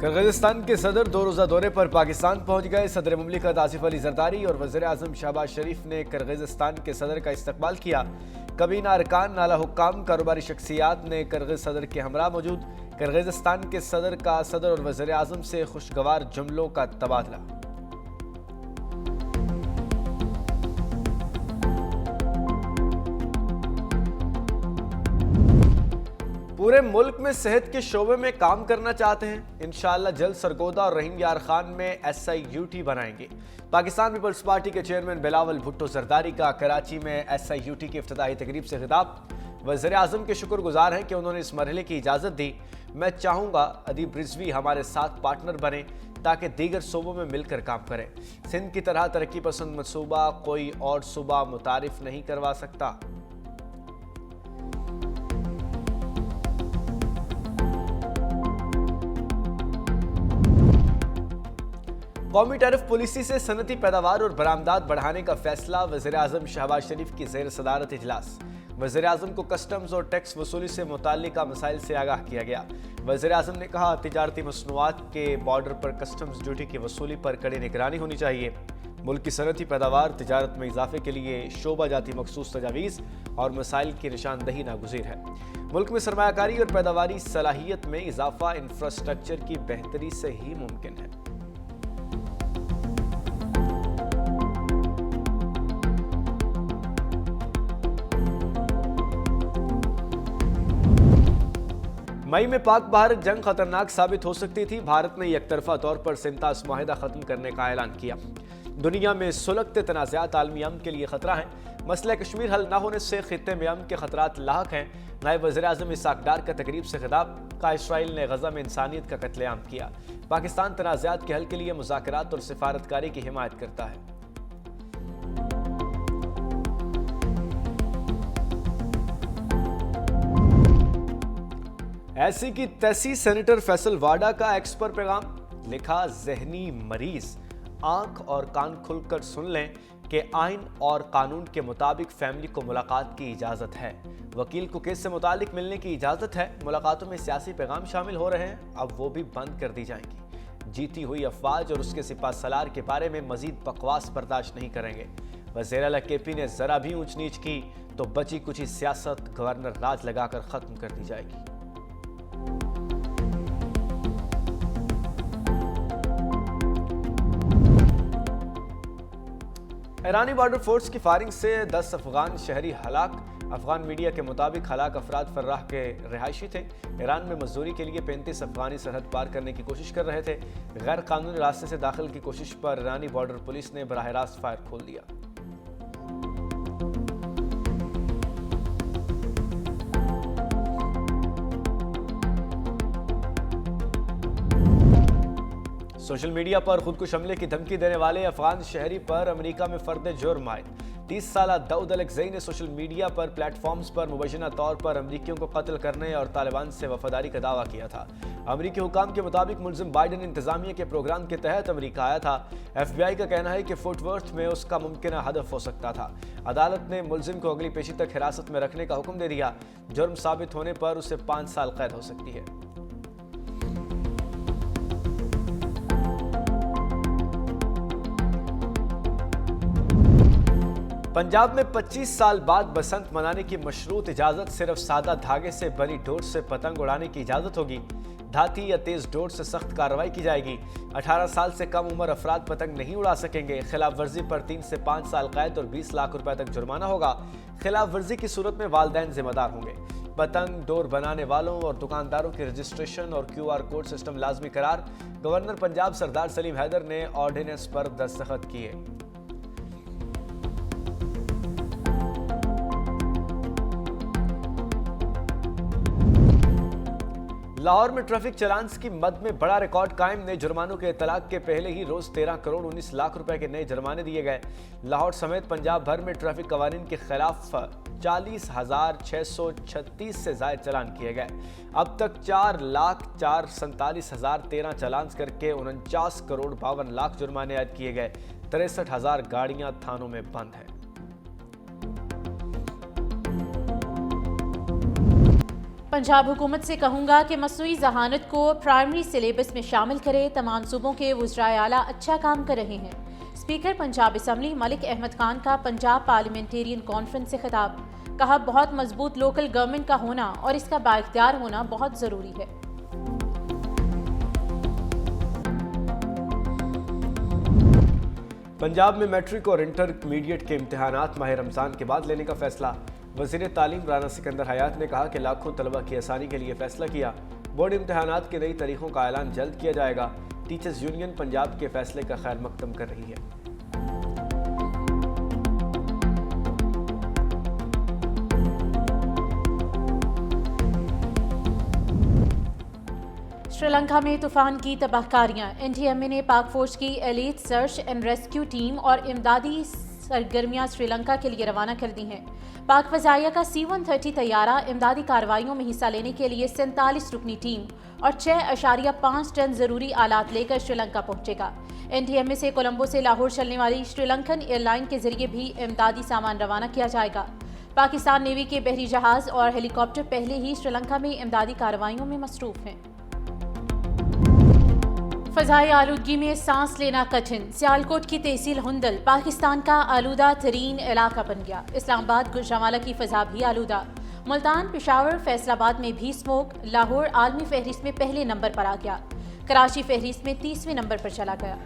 Kyrgyzstan के सदर 2 रोज़ा दौरे पर पाकिस्तान पहुंच गए। सदर मुमलिकत आसिफ अली जरदारी और वज़ीर आज़म शहबाज शरीफ ने किर्गिज़स्तान के सदर का इस्तकबाल किया। कबीना अरकान, नाला हुक्काम, कारोबारी शख्सियात ने किर्गिज़ सदर के हमरा मौजूद। किर्गिज़स्तान के सदर का सदर और वज़ीर आज़म से खुशगवार जुमलों का तबादला। पूरे मुल्क में सेहत के शोबे में काम करना चाहते हैं। इंशाअल्लाह जल्द सरगोदा और रहीम यार खान में SIUT बनाएंगे। पाकिस्तान पीपल्स पार्टी के चेयरमैन बिलावल भुट्टो जरदारी का कराची में SIUT की इफ्तिताही तकरीब से खिताब। वज़ीर आज़म के शुक्रगुजार हैं कि उन्होंने इस मरहले की इजाज़त दी। मैं चाहूँगा अदीब रिजवी हमारे साथ पार्टनर बने ताकि दीगर सूबों में मिलकर काम करें। सिंध की तरह तरक्की पसंद मनसूबा कोई और सूबा मुतारिफ नहीं करवा सकता। कौमी टैरिफ पॉलिसी से सनती पैदावार और बरामदात बढ़ाने का फैसला। वज़ीर आज़म शहबाज शरीफ की ज़ेर सदारत इजलास। वज़ीर आज़म को कस्टम्स और टैक्स वसूली से मुताल्लिका मसाइल से आगाह किया गया। वज़ीर आज़म ने कहा, तिजारती मसनूआत के बॉर्डर पर कस्टम्स ड्यूटी की वसूली पर कड़ी निगरानी होनी चाहिए। मुल्क की सनती पैदावार तिजारत में इजाफे के लिए शोबा जाती मखसूस तजावीज़ और मसाइल की निशानदही नागुज़ीर है। मुल्क में सरमायाकारी और पैदावारी सलाहियत में इजाफा इंफ्रास्ट्रक्चर की बेहतरी से ही मुमकिन है। मई में पाक भारत जंग खतरनाक साबित हो सकती थी। भारत ने एकतरफा तौर पर सिंतास माहिदा खत्म करने का ऐलान किया। दुनिया में सुलगते तनाज़ात आलमी अमन के लिए खतरा है। मसला कश्मीर हल न होने से खित्ते में अमन के खतरात लाहक हैं। नायब वज़ीर आज़म इसाक डार का तकरीब से खिताब। का इसराइल ने गज़ा में इंसानियत का कत्लेआम किया। पाकिस्तान तनाज़ात के हल के लिए मुज़ाकरात और सिफारतकारी की हिमायत करता है। ऐसी की तैसी सेनेटर फैसल वाडा का एक्स पर पैगाम। लिखा, जहनी मरीज आंख और कान खुलकर सुन लें कि आइन और कानून के मुताबिक फैमिली को मुलाकात की इजाज़त है। वकील को केस से मुतालिक मिलने की इजाज़त है। मुलाकातों में सियासी पैगाम शामिल हो रहे हैं, अब वो भी बंद कर दी जाएंगी। जीती हुई अफवाज और उसके सिपा सलार के बारे में मजीद बकवास बर्दाश्त नहीं करेंगे। वज़ीर आला KP ने जरा भी ऊंच नीच की तो बची कुछ सियासत गवर्नर राज लगाकर खत्म कर दी जाएगी। ईरानी बॉर्डर फोर्स की फायरिंग से 10 अफगान शहरी हलाक। अफगान मीडिया के मुताबिक हलाक अफराद फर्राह के रिहायशी थे। ईरान में मजदूरी के लिए 35 अफगानी सरहद पार करने की कोशिश कर रहे थे। गैर कानूनी रास्ते से दाखिल की कोशिश पर ईरानी बॉर्डर पुलिस ने बराह रास्त फायर खोल दिया। सोशल मीडिया पर खुदकुश हमले की धमकी देने वाले अफगान शहरी पर अमेरिका में फर्द जुर्म आयद। 30 साला दाऊद अलगज़ई ने सोशल मीडिया पर प्लेटफॉर्म्स पर मुबैना तौर पर अमरीकियों को कत्ल करने और तालिबान से वफादारी का दावा किया था। अमरीकी हुकाम के मुताबिक मुल्जिम बाइडन इंतजामिया के प्रोग्राम के तहत अमरीका आया था। FBI का कहना है कि फुट वर्थ में उसका मुमकिन हदफ हो सकता था। अदालत ने मुल्जिम को अगली पेशी तक हिरासत में रखने का हुक्म दे दिया। जुर्म साबित होने पर उसे 5 साल कैद हो सकती है। पंजाब में 25 साल बाद बसंत मनाने की मशरूत इजाज़त। सिर्फ सादा धागे से बनी डोर से पतंग उड़ाने की इजाज़त होगी। धाती या तेज डोर से सख्त कार्रवाई की जाएगी। 18 साल से कम उम्र अफराद पतंग नहीं उड़ा सकेंगे। खिलाफ वर्जी पर 3 से 5 साल कैद और 20 लाख रुपए तक जुर्माना होगा। खिलाफ वर्जी की सूरत में वालिदैन जिम्मेदार होंगे। पतंग डोर बनाने वालों और दुकानदारों की रजिस्ट्रेशन और QR कोड सिस्टम लाजमी करार। गवर्नर पंजाब सरदार सलीम हैदर ने ऑर्डिनेंस पर दस्तखत किए। लाहौर में ट्रैफिक चालान्स की मद में बड़ा रिकॉर्ड कायम। नए जुर्मानों के इतलाक के पहले ही रोज 13 करोड़ 19 लाख रुपए के नए जुर्माने दिए गए। लाहौर समेत पंजाब भर में ट्रैफिक कवानीन के खिलाफ 40,636 से जायद चालान किए गए। अब तक 4,47,13 चालान करके 49 करोड़ 52 लाख जुर्माने आयद किए गए। 63,000 गाड़ियां थानों में बंद हैं। पंजाब हुकूमत से कहूँगा कि मसनूई जहानत को प्राइमरी सिलेबस में शामिल करे। तमाम सूबों के वज़राए आला अच्छा काम कर रहे हैं। स्पीकर पंजाब असम्बली मलिक अहमद खान का पंजाब पार्लियामेंटेरियन कॉन्फ्रेंस से खिताब। कहा, बहुत मजबूत लोकल गवर्नमेंट का होना और इसका बाइख्तियार होना बहुत ज़रूरी है। पंजाब में मैट्रिक और इंटरमीडिएट के इम्तहानात माह रमज़ान के बाद लेने का फैसला। वज़ीर तालीम राना सिकंदर हयात ने कहा कि लाखों तलबा की आसानी के लिए फैसला किया। बोर्ड इम्तहानात के नई तारीखों का ऐलान जल्द किया जाएगा। टीचर्स यूनियन पंजाब के फैसले का खैर मकदम कर रही है। श्रीलंका में तूफान की तबाहकारियां। एनडीएमए ने पाक फौज की elite search and rescue team और इमदादी सरगर्मियां श्रीलंका के लिए रवाना कर दी हैं। पाक फजाइया का C-130 तैयारा इमदादी कार्रवाइयों में हिस्सा लेने के लिए 47 रुकनी टीम और 6.5 टन जरूरी आलात लेकर श्रीलंका पहुंचेगा। एनडीएमए से कोलंबो से लाहौर चलने वाली श्रीलंकन एयरलाइन के जरिए भी इमदादी सामान रवाना किया जाएगा। पाकिस्तान नेवी के बहरी जहाज और हेलीकॉप्टर पहले ही श्रीलंका में इमदादी कार्रवाइयों में मसरूफ हैं। फ़ज़ाई आलूदगी में सांस लेना कठिन। सियालकोट की तहसील हुंदल पाकिस्तान का आलूदा तरीन इलाका बन गया। इस्लामाबाद गुजरांवाला की फ़ज़ा भी आलूदा। मुल्तान, पेशावर, फैसलाबाद में भी स्मोक। लाहौर आलमी फहरिस्त में पहले नंबर पर आ गया। कराची फहरिस्त में 30वें नंबर पर चला गया।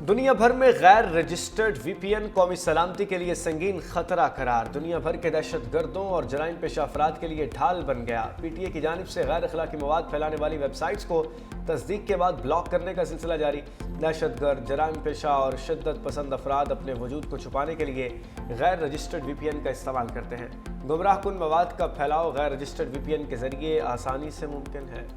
दुनिया भर में गैर रजिस्टर्ड VPN कौमी सलामती के लिए संगीन खतरा करार। दुनिया भर के दहशतगर्दों और जराइम पेशा अफराद के लिए ढाल बन गया। PTA की जानिब से गैर अखलाकी मवाद फैलाने वाली वेबसाइट्स को तस्दीक के बाद ब्लॉक करने का सिलसिला जारी। दहशतगर्द, जराइम पेशा और शिद्दत पसंद अफराद अपने वजूद को छुपाने के लिए गैर रजिस्टर्ड VPN का इस्तेमाल करते हैं। गुमराह कुन मवाद का फैलाव गैर रजिस्टर्ड VPN के जरिए आसानी से मुमकिन है।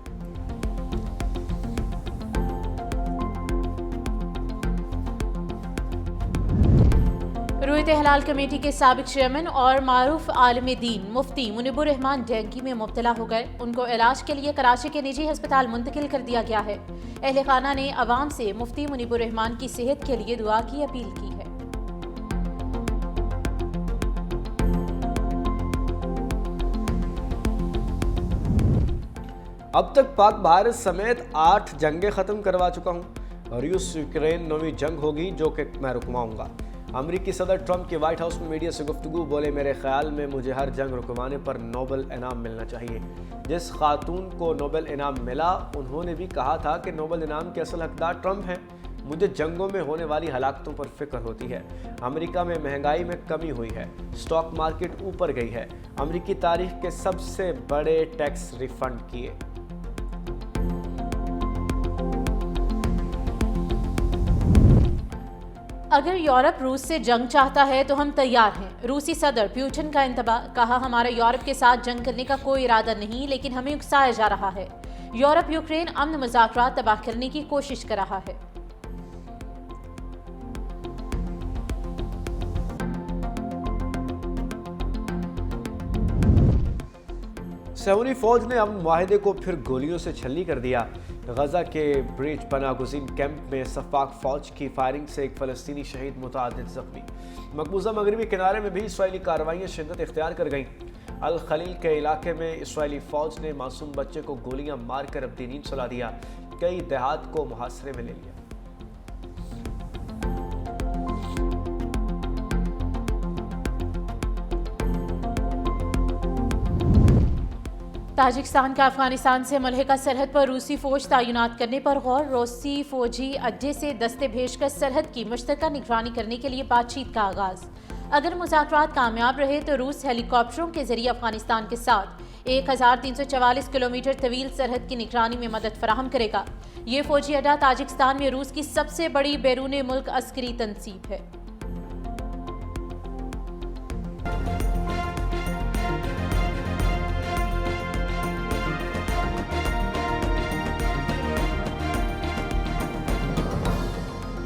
रुयत हलाल कमेटी के साबिक चेयरमैन और मारूफ आलिम दीन मुफ्ती मुनीबुर रहमान डेंगू में मुब्तला हो गए। उनको इलाज के लिए कराची के निजी अस्पताल मुंतकिल कर दिया गया है। अहले खाना ने अवाम से मुफ्ती मुनीबुर रहमान की सेहत के लिए दुआ की अपील की है। अब तक पाक भारत समेत 8 जंगें ख़त्म करवा चुका हूँ। रूस यूक्रेन नौवीं जंग होगी जो कि मैं रुकवाऊंगा। अमरीकी सदर ट्रंप के व्हाइट हाउस में मीडिया से गुफ्तगू। बोले, मेरे ख्याल में मुझे हर जंग रुकवाने पर नोबेल इनाम मिलना चाहिए। जिस खातून को नोबेल इनाम मिला उन्होंने भी कहा था कि नोबेल इनाम के असल हकदार ट्रंप हैं। मुझे जंगों में होने वाली हलाकतों पर फिक्र होती है। अमेरिका में महंगाई में कमी हुई है। स्टॉक मार्केट ऊपर गई है। अमरीकी तारीख के सबसे बड़े टैक्स रिफंड किए। अगर यूरोप रूस से जंग चाहता है तो हम तैयार हैं। रूसी सदर पुतिन का इंतबाह। कहा, हमारा यूरोप के साथ जंग करने का कोई इरादा नहीं, लेकिन हमें उकसाया जा रहा है। यूरोप यूक्रेन अमन मुज़ाकरात तबाह करने की कोशिश कर रहा है। सऊदी फौज ने अमन मुआहिदे को फिर गोलियों से छल्ली कर दिया। गजा के ब्रिज पनागुज़ीन कैंप में सफाक फौज की फायरिंग से एक फ़लस्तीनी शहीद, मुतअद्दिद ज़ख्मी। मकबूजा मगरबी किनारे में भी इसराइली कार्रवाइयाँ शिद्दत इख्तियार कर गईं। अल खलील के इलाके में इसराइली फौज ने मासूम बच्चे को गोलियां मारकर अपनी नींद सुला दिया। कई देहात को मुहासरे में ले लिया। ताजिकिस्तान का अफगानिस्तान से मुल्हिका सरहद पर रूसी फौज तैनात करने पर गौर। रूसी फौजी अड्डे से दस्ते भेजकर सरहद की मुश्तरका निगरानी करने के लिए बातचीत का आगाज। अगर मुज़ाकरात कामयाब रहे तो रूस हेलीकॉप्टरों के जरिए अफगानिस्तान के साथ 1344 किलोमीटर तवील सरहद की निगरानी में मदद फराहम करेगा। ये फौजी अड्डा ताजिकिस्तान में रूस की सबसे बड़ी बैरून मुल्क अस्करी तनसीब है।